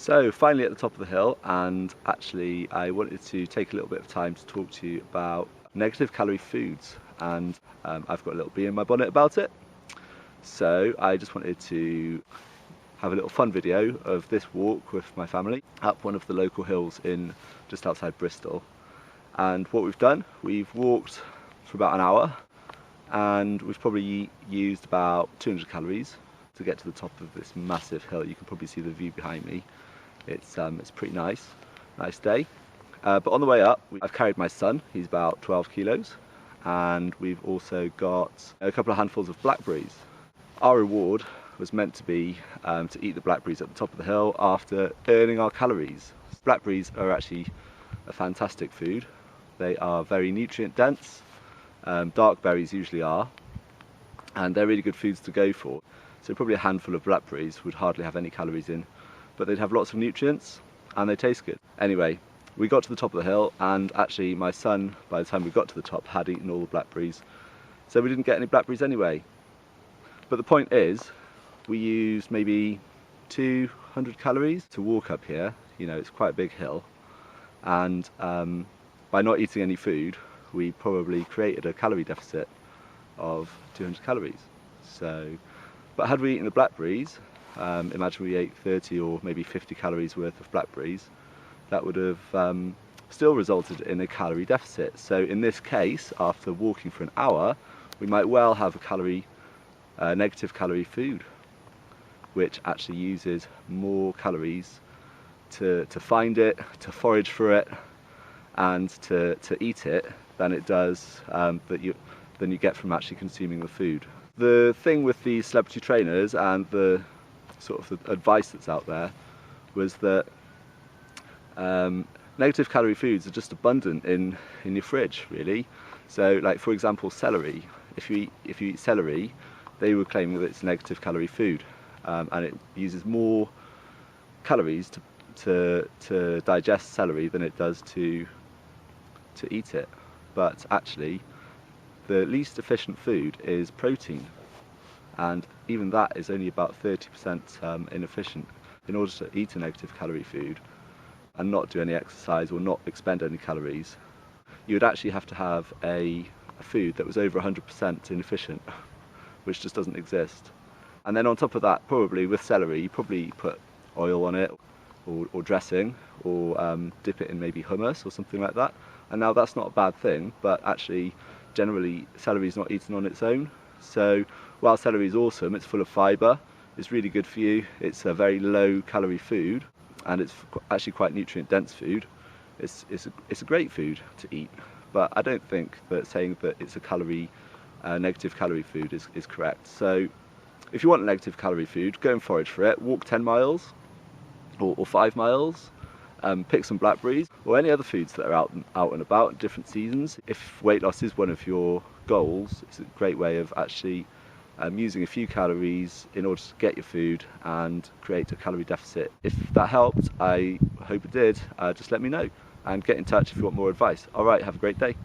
So finally at the top of the hill, and actually I wanted to take a little bit of time to talk to you about negative calorie foods, and I've got a little bee in my bonnet about it. So I just wanted to have a little fun video of this walk with my family up one of the local hills in just outside Bristol. And what we've done, we've walked for about an hour and we've probably used about 200 calories to get to the top of this massive hill. You can probably see the view behind me. It's pretty nice day. But on the way up, I've carried my son, he's about 12 kilos, and we've also got a couple of handfuls of blackberries. Our reward was meant to be to eat the blackberries at the top of the hill after earning our calories. Blackberries are actually a fantastic food. They are very nutrient dense, dark berries usually are, and they're really good foods to go for. So probably a handful of blackberries would hardly have any calories in, but they'd have lots of nutrients and they taste good. Anyway, we got to the top of the hill, and actually my son, by the time we got to the top, had eaten all the blackberries, so we didn't get any blackberries anyway. But the point is, we used maybe 200 calories to walk up here. You know, it's quite a big hill, and by not eating any food, we probably created a calorie deficit of 200 calories. So, but had we eaten the blackberries, imagine we ate 30 or maybe 50 calories worth of blackberries, that would have still resulted in a calorie deficit. So in this case, after walking for an hour, we might well have a negative calorie food, which actually uses more calories to find it, to forage for it, and to eat it than it does than you get from actually consuming the food. The thing with the celebrity trainers and the sort of the advice that's out there was that negative calorie foods are just abundant in your fridge, really. So, like for example, celery. If you eat celery, they were claiming that it's a negative calorie food, and it uses more calories to digest celery than it does to eat it. But actually, the least efficient food is protein, and even that is only about 30% inefficient. In order to eat a negative calorie food and not do any exercise or not expend any calories, you would actually have to have a food that was over 100% inefficient, which just doesn't exist. And then on top of that, probably with celery, you probably put oil on it, or dressing, or dip it in maybe hummus or something like that. And now that's not a bad thing, but actually generally celery is not eaten on its own. So while celery is awesome, it's full of fibre, it's really good for you, it's a very low calorie food, and it's actually quite nutrient dense food. It's a great food to eat, but I don't think that saying that it's a negative calorie food is correct. So if you want a negative calorie food, go and forage for it, walk 10 miles or 5 miles, pick some blackberries or any other foods that are out and about at different seasons. If weight loss is one of your goals, it's a great way of actually using a few calories in order to get your food and create a calorie deficit. If that helped, I hope it did, just let me know and get in touch if you want more advice. Alright, have a great day.